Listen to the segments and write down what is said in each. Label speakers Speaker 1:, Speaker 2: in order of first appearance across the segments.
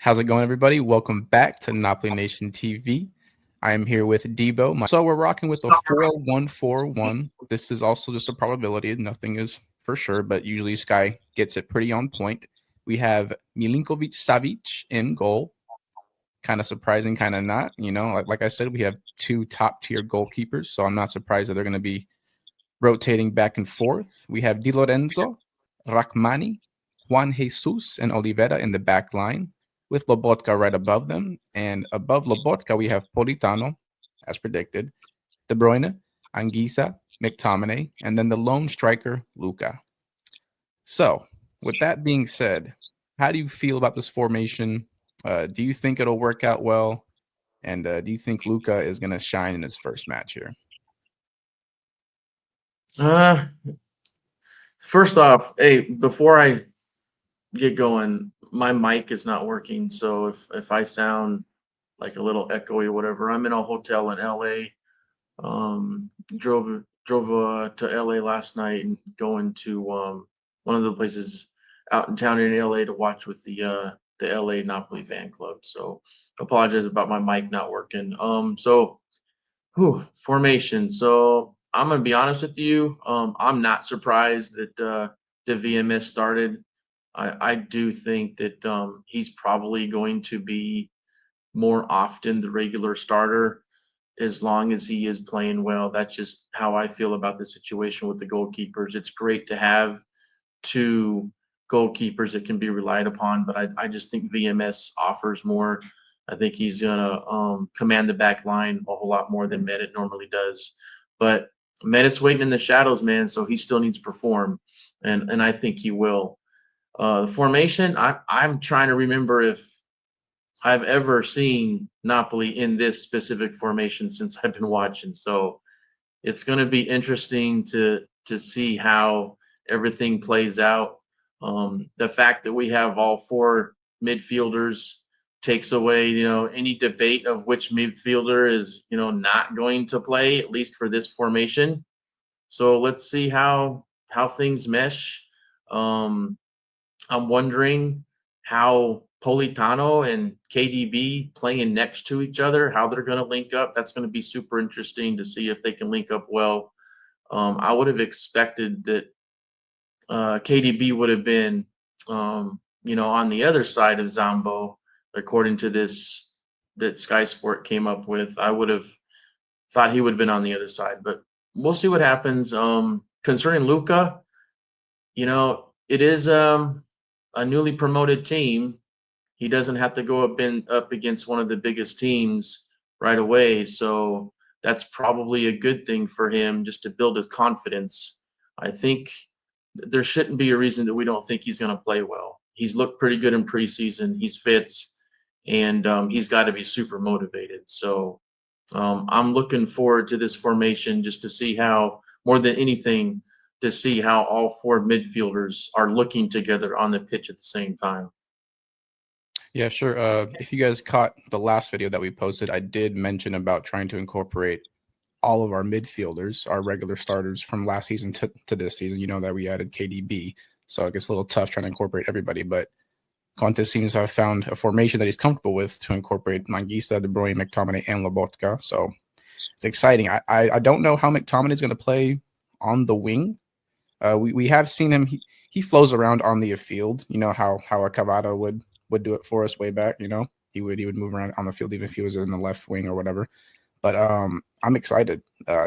Speaker 1: How's it going, everybody? Welcome back to Napoli Nation TV. I am here with Debo. So we're rocking with the 4-1-4-1. This is also just a probability. Nothing is for sure, but usually Sky gets it pretty on point. We have Milinkovic Savic in goal. Kind of surprising, kind of not. Like I said, we have two top-tier goalkeepers, so I'm not surprised that they're going to be rotating back and forth. We have Di Lorenzo, Rachmani, Juan Jesus, and Oliveira in the back line, with Lobotka right above them. And above Lobotka, we have Politano, as predicted, De Bruyne, Anguissa, McTominay, and then the lone striker, Luca. So, with that being said, how do you feel about this formation? Do you think it'll work out well? And do you think Luca is going to shine in his first match here?
Speaker 2: First off, hey, before I get going, my mic is not working. So if I sound like a little echoey or whatever, I'm in a hotel in LA. Drove to LA last night and going to one of the places out in town in LA to watch with the LA Napoli fan club. So apologize about my mic not working. Formation. So I'm gonna be honest with you. I'm not surprised that the VMS started. I do think that he's probably going to be more often the regular starter as long as he is playing well. That's just how I feel about the situation with the goalkeepers. It's great to have two goalkeepers that can be relied upon, but I just think VMS offers more. I think he's gonna command the back line a whole lot more than Medit normally does. But Medit's waiting in the shadows, man, so he still needs to perform, and I think he will. The formation, I'm trying to remember if I've ever seen Napoli in this specific formation since I've been watching. So it's going to be interesting to see how everything plays out. The fact that we have all four midfielders takes away, any debate of which midfielder is, not going to play, at least for this formation. So let's see how things mesh. Um, I'm wondering how Politano and KDB playing next to each other, how they're going to link up. That's going to be super interesting to see if they can link up well. I would have expected that KDB would have been, on the other side of Zombo, according to this that Sky Sport came up with. I would have thought he would have been on the other side, but we'll see what happens. Concerning Luca, it is a newly promoted team. He doesn't have to go up against one of the biggest teams right away. So that's probably a good thing for him just to build his confidence. I think there shouldn't be a reason that we don't think he's going to play well. He's looked pretty good in preseason. He's fit, and he's got to be super motivated. So I'm looking forward to this formation just to see how, more than anything, to see how all four midfielders are looking together on the pitch at the same time.
Speaker 1: Yeah, sure. If you guys caught the last video that we posted, I did mention about trying to incorporate all of our midfielders, our regular starters from last season to this season. You know that we added KDB, so it gets a little tough trying to incorporate everybody. But Conte seems to have found a formation that he's comfortable with to incorporate Anguissa, De Bruyne, McTominay, and Lobotka. So it's exciting. I don't know how McTominay is going to play on the wing. We have seen him. He flows around on the field. You know how a Cavada would do it for us way back. He would move around on the field even if he was in the left wing or whatever. But I'm excited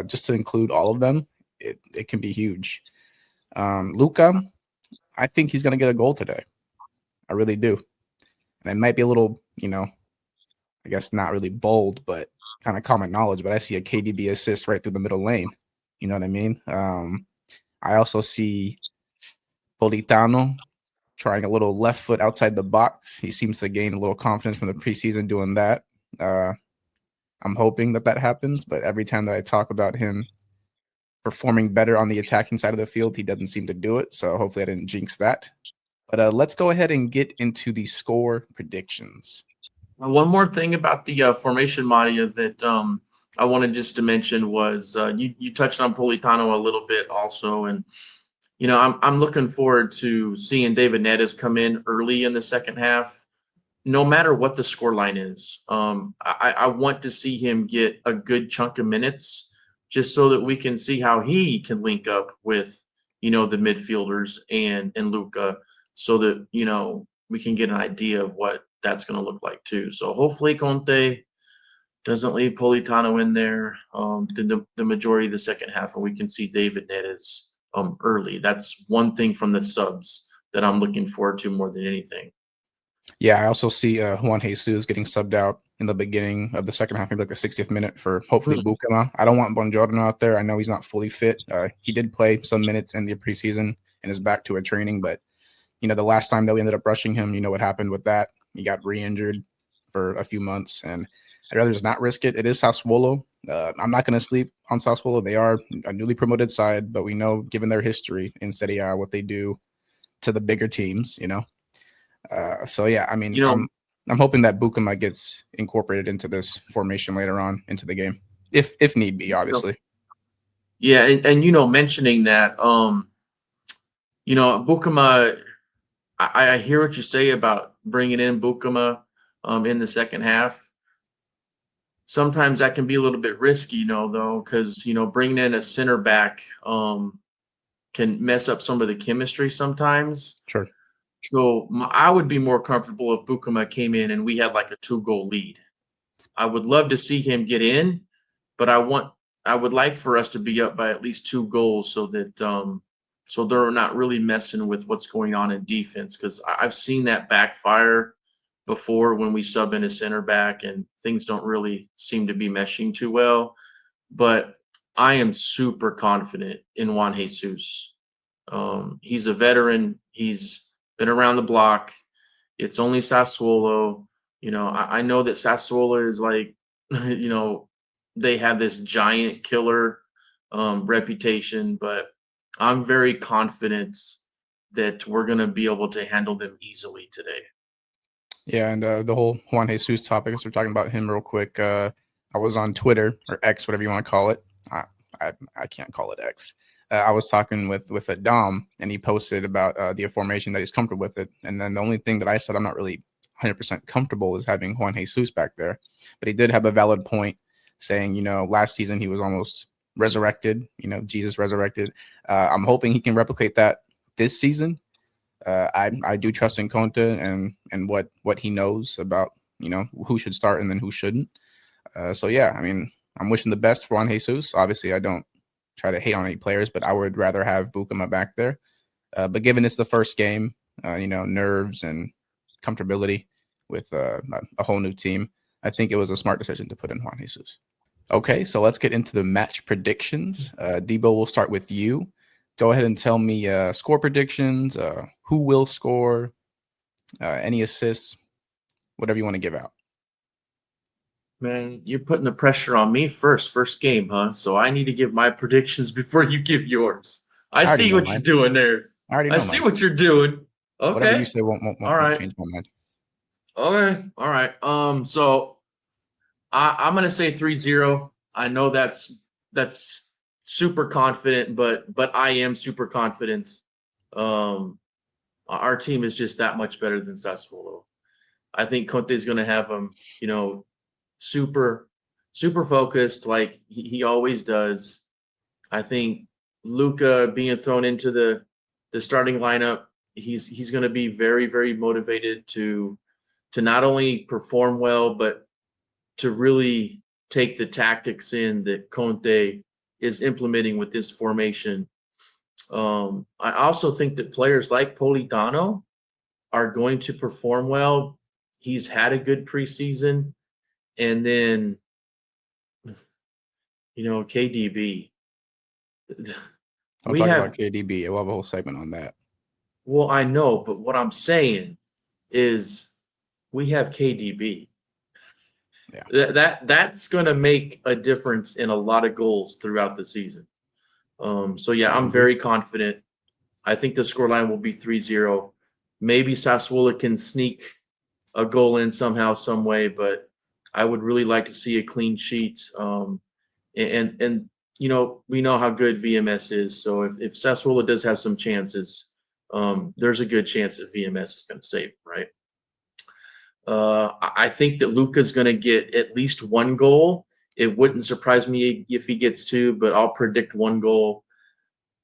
Speaker 1: just to include all of them. It can be huge. Luca, I think he's going to get a goal today. I really do. And it might be a little, I guess not really bold, but kind of common knowledge. But I see a KDB assist right through the middle lane. You know what I mean? I also see Politano trying a little left foot outside the box. He seems to gain a little confidence from the preseason doing that. I'm hoping that happens, but every time that I talk about him performing better on the attacking side of the field, he doesn't seem to do it. So hopefully I didn't jinx that. But let's go ahead and get into the score predictions.
Speaker 2: One more thing about the formation, Madia, that I wanted just to mention was you touched on Politano a little bit also, and I'm looking forward to seeing David Neres come in early in the second half. no matter what the score line is, I want to see him get a good chunk of minutes just so that we can see how he can link up with, the midfielders and Luca, so that, we can get an idea of what that's going to look like too. So hopefully Conte doesn't leave Politano in there the majority of the second half, and we can see David Neres early. That's one thing from the subs that I'm looking forward to more than anything.
Speaker 1: Yeah, I also see Juan Jesus getting subbed out in the beginning of the second half, maybe like the 60th minute for hopefully
Speaker 2: Hmm.
Speaker 1: Bukema. I don't want Bongiorno out there. I know he's not fully fit. He did play some minutes in the preseason and is back to a training, but the last time that we ended up rushing him, you know what happened with that. He got re-injured for a few months, and I'd rather just not risk it. It is Sassuolo. I'm not going to sleep on Sassuolo. They are a newly promoted side, but we know, given their history in Serie A, what they do to the bigger teams, So yeah, I mean,
Speaker 2: You know,
Speaker 1: I'm hoping that Bukema gets incorporated into this formation later on into the game, if need be,
Speaker 2: you know
Speaker 1: obviously.
Speaker 2: yeah, and mentioning that, Bukema, I hear what you say about bringing in Bukema in the second half. Sometimes that can be a little bit risky, though, because bringing in a center back can mess up some of the chemistry sometimes.
Speaker 1: Sure.
Speaker 2: So I would be more comfortable if Bukema came in and we had like a 2-goal lead. I would love to see him get in, but I would like for us to be up by at least 2 goals so that so they're not really messing with what's going on in defense, because I've seen that backfire before when we sub in a center back and things don't really seem to be meshing too well. But I am super confident in Juan Jesus. He's a veteran. He's been around the block. It's only Sassuolo. I know that Sassuolo is like, they have this giant killer reputation, but I'm very confident that we're going to be able to handle them easily today.
Speaker 1: Yeah, and the whole Juan Jesus topic, as we're talking about him real quick. I was on Twitter or X, whatever you want to call it. I can't call it X. I was talking with a Dom, and he posted about the formation that he's comfortable with it. And then the only thing that I said I'm not really 100% comfortable is having Juan Jesus back there. But he did have a valid point, saying, last season he was almost resurrected. Jesus resurrected. I'm hoping he can replicate that this season. I do trust in Conte and what he knows about who should start and then who shouldn't. So yeah, I mean, I'm wishing the best for Juan Jesus. Obviously, I don't try to hate on any players, but I would rather have Bukema back there. But given it's the first game, nerves and comfortability with a whole new team, I think it was a smart decision to put in Juan Jesus. Okay, so let's get into the match predictions. Debo, we'll start with you. Go ahead and tell me score predictions, who will score, any assists, whatever you want to give out.
Speaker 2: Man, you're putting the pressure on me first game, huh? So I need to give my predictions before you give yours. I
Speaker 1: I already
Speaker 2: see
Speaker 1: know
Speaker 2: what you're
Speaker 1: mine.
Speaker 2: doing there.
Speaker 1: I already
Speaker 2: I
Speaker 1: know
Speaker 2: see
Speaker 1: mine.
Speaker 2: what you're doing.
Speaker 1: Whatever you
Speaker 2: Okay.
Speaker 1: say
Speaker 2: All
Speaker 1: won't
Speaker 2: right.
Speaker 1: change my mind.
Speaker 2: Okay. All right. So I'm gonna say 3-0. I know that's super confident, but I am super confident. Um, our team is just that much better than Sassuolo. I think Conte is gonna have them, super super focused like he always does. I think Luca being thrown into the starting lineup, he's going to be very motivated to not only perform well, but to really take the tactics in that Conte is implementing with this formation. I also think that players like Politano are going to perform well. He's had a good preseason, and then KDB.
Speaker 1: Don't
Speaker 2: We
Speaker 1: talk about
Speaker 2: have
Speaker 1: KDB. We'll have a whole segment on that.
Speaker 2: Well, I know, but what I'm saying is we have KDB.
Speaker 1: Yeah,
Speaker 2: That's going to make a difference in a lot of goals throughout the season. So yeah,
Speaker 1: I
Speaker 2: I'm
Speaker 1: agree.
Speaker 2: very confident. I think the scoreline will be 3-0. Maybe Sassuolo can sneak a goal in somehow, some way, but I would really like to see a clean sheet. And we know how good VMS is. So if Sassuolo does have some chances, there's a good chance that VMS is going to save, right? I think that Luka's going to get at least one goal. It wouldn't surprise me if he gets two, but I'll predict one goal.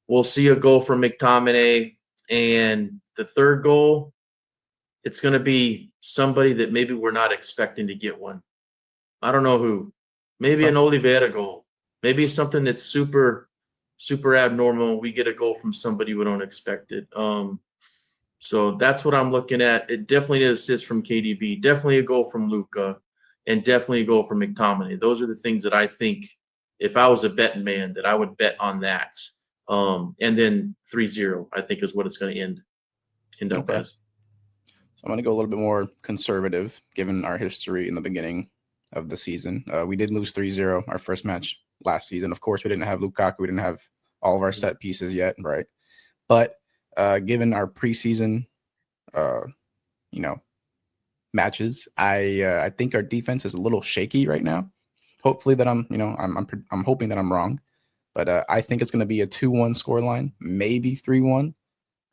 Speaker 2: We'll see a goal from McTominay, and the third goal, it's going to be somebody that maybe we're not expecting to get one. I don't know who. Maybe an Oliveira goal. Maybe something that's super, super abnormal. We get a goal from somebody we don't expect it. So that's what I'm looking at. It definitely an assist from KDB, definitely a goal from Luka, and definitely a goal from McTominay. Those are the things that I think, if I was a betting man, that I would bet on that. And then 3-0, I think, is what it's going to end up
Speaker 1: Okay.
Speaker 2: as.
Speaker 1: So I'm going to go a little bit more conservative, given our history in the beginning of the season. We did lose 3-0 our first match last season. Of course, we didn't have Lukaku. We didn't have all of our set pieces yet, right? But given our preseason, matches, I think our defense is a little shaky right now. Hopefully that I'm hoping that I'm wrong, but I think it's going to be a 2-1 scoreline, maybe 3-1.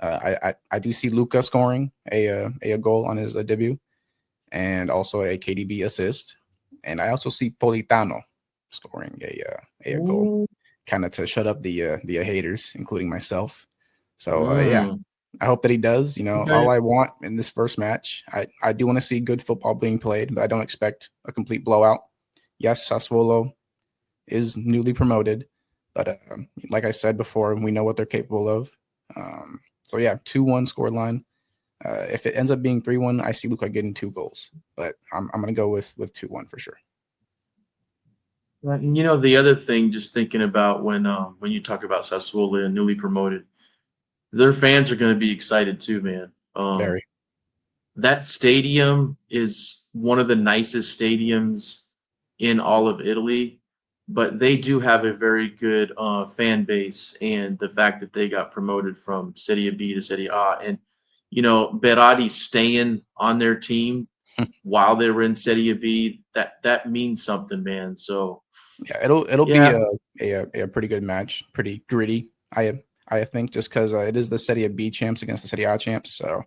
Speaker 1: I do see Luka scoring a goal on his debut, and also a KDB assist, and I also see Politano scoring a goal, kind of to shut up the haters, including myself. So yeah, I hope that he does.
Speaker 2: Okay.
Speaker 1: All I want in this first match, I do want to see good football being played, but I don't expect a complete blowout. Yes, Sassuolo is newly promoted, but like I said before, we know what they're capable of. So yeah, 2-1 scoreline. If it ends up being 3-1, I see Luka getting 2 goals, but I'm going to go with 2-1 for sure.
Speaker 2: And the other thing, just thinking about when you talk about Sassuolo and newly promoted, their fans are going to be excited too, man.
Speaker 1: Very.
Speaker 2: That stadium is one of the nicest stadiums in all of Italy, but they do have a very good fan base, and the fact that they got promoted from Serie B to Serie A, and Berardi staying on their team while they were in Serie B, that means something, man. So
Speaker 1: yeah, it'll
Speaker 2: yeah.
Speaker 1: be a pretty good match, pretty gritty. I think just because it is the Serie B champs against the Serie A champs, so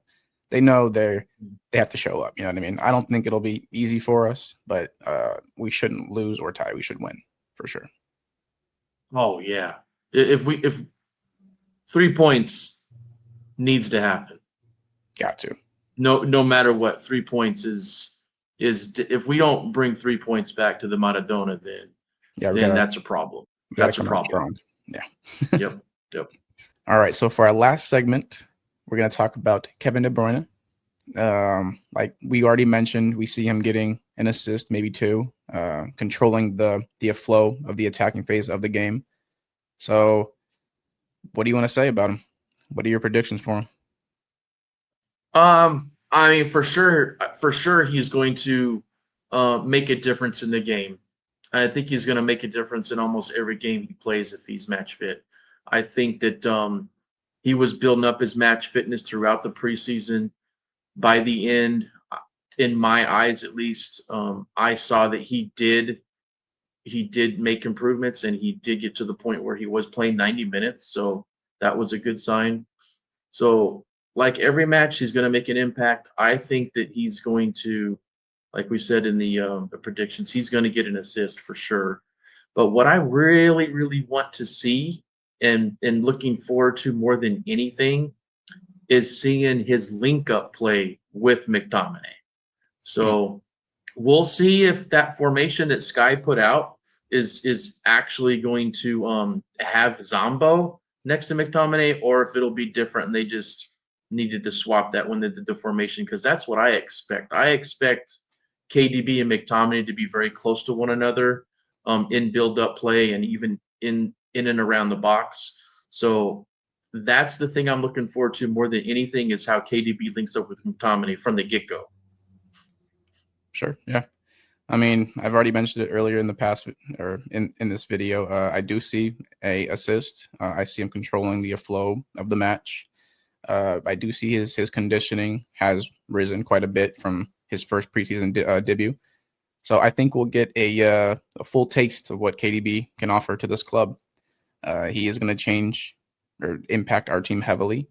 Speaker 1: they know they have to show up. You know what I mean? I don't think it'll be easy for us, but we shouldn't lose or tie. We should win for sure.
Speaker 2: Oh yeah. If 3 points needs to happen.
Speaker 1: Got to.
Speaker 2: No matter what, 3 points is if we don't bring 3 points back to the Maradona,
Speaker 1: Yeah,
Speaker 2: then that's a problem.
Speaker 1: we gotta
Speaker 2: That's a
Speaker 1: come out
Speaker 2: problem.
Speaker 1: strong. Yeah.
Speaker 2: Yep.
Speaker 1: All right. So for our last segment, we're gonna talk about Kevin De Bruyne. Like we already mentioned, we see him getting an assist, maybe 2, controlling the flow of the attacking phase of the game. So, what do you want to say about him? What are your predictions for him?
Speaker 2: I mean, for sure, he's going to make a difference in the game. I think he's going to make a difference in almost every game he plays if he's match fit. I think that he was building up his match fitness throughout the preseason. By the end, in my eyes at least, I saw that he did make improvements, and he did get to the point where he was playing 90 minutes. So that was a good sign. So, like every match, he's going to make an impact. I think that he's going to, like we said in the predictions, he's going to get an assist for sure. But what I really, really want to see, and looking forward to more than anything, is seeing his link up play with McTominay. So we'll see if that formation that Sky put out is actually going to have Zombo next to McTominay, or if it'll be different and they just needed to swap that when they did the formation, because that's what I expect. I expect KDB and McTominay to be very close to one another in build-up play and even in and around the box. So that's the thing I'm looking forward to more than anything, is how KDB links up with McTominay from the get-go.
Speaker 1: Sure. Yeah. I mean, I've already mentioned it earlier in the past or in this video. I do see a assist. I see him controlling the flow of the match. I do see his conditioning has risen quite a bit from his first preseason debut. So I think we'll get a full taste of what KDB can offer to this club. He is going to change or impact our team heavily.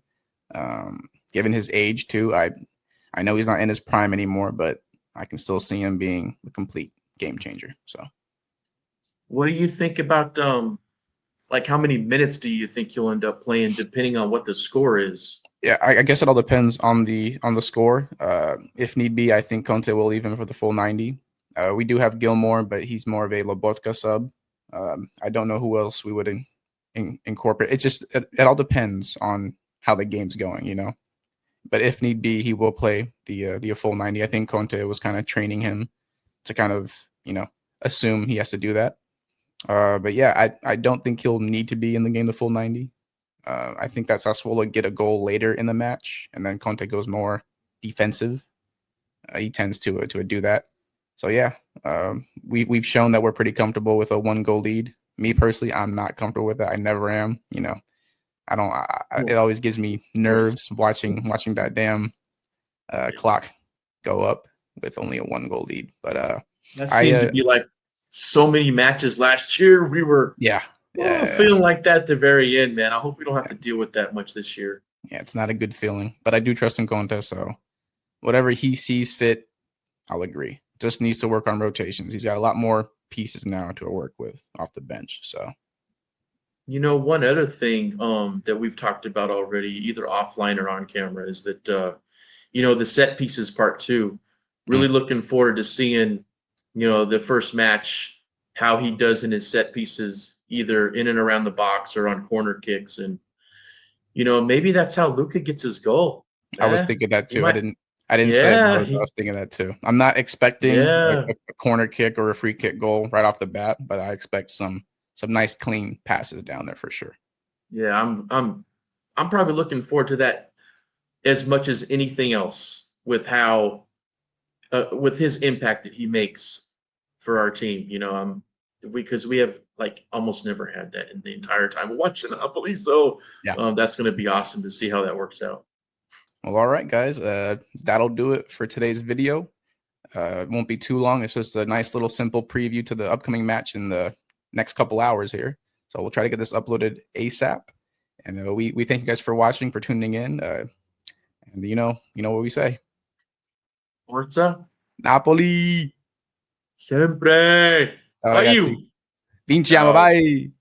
Speaker 1: Given his age too, I know he's not in his prime anymore, but I can still see him being a complete game changer. So
Speaker 2: What do you think about like how many minutes do you think you'll end up playing depending on what the score is?
Speaker 1: yeah, I guess it all depends on the score. If need be, I think Conte will leave him for the full 90. We do have Gilmore, but he's more of a Lobotka sub. I don't know who else we would incorporate. It all depends on how the game's going, you know. But if need be, he will play the full 90. I think Conte was kind of training him to kind of, you know, assume he has to do that. But yeah, I don't think he'll need to be in the game the full 90. I think that Sassuolo get a goal later in the match, and then Conte goes more defensive. He tends to do that. So yeah, we've shown that we're pretty comfortable with a 1-goal lead. Me personally, I'm not comfortable with that. I never am. You know, I don't. It always gives me nerves watching that damn clock go up with only a 1-goal lead. But
Speaker 2: That seemed to be like so many matches last year. We were
Speaker 1: yeah.
Speaker 2: feeling like that at the very end, man. I hope we don't have to deal with that much this year.
Speaker 1: Yeah, it's not a good feeling, but I do trust in Conte, so whatever he sees fit, I'll agree. Just needs to work on rotations. He's got a lot more pieces now to work with off the bench. So,
Speaker 2: you know, one other thing that we've talked about already, either offline or on camera, is that you know, the set pieces part too. Really looking forward to seeing, you know, the first match, how he does in his set pieces, either in and around the box or on corner kicks, and you know, maybe that's how Luca gets his goal.
Speaker 1: I was thinking that
Speaker 2: He
Speaker 1: too. I
Speaker 2: might.
Speaker 1: didn't say it, but
Speaker 2: Yeah,
Speaker 1: I was thinking that too. I'm not expecting
Speaker 2: yeah,
Speaker 1: a corner kick or a free kick goal right off the bat, but I expect some nice clean passes down there for sure.
Speaker 2: yeah. I'm probably looking forward to that as much as anything else with how with his impact that he makes for our team. You know, because we have like almost never had that in the entire time watching Napoli. So
Speaker 1: Yeah.
Speaker 2: that's going to be awesome to see how that works out.
Speaker 1: Well, all right, guys. That'll do it for today's video. It won't be too long. It's just a nice little simple preview to the upcoming match in the next couple hours here. So we'll try to get this uploaded ASAP. And we thank you guys for watching, for tuning in. And you know what we say.
Speaker 2: Forza
Speaker 1: Napoli.
Speaker 2: sempre.
Speaker 1: Ciao
Speaker 2: Vai
Speaker 1: ragazzi.
Speaker 2: you.
Speaker 1: Vinciamo,
Speaker 2: Ciao.
Speaker 1: vai.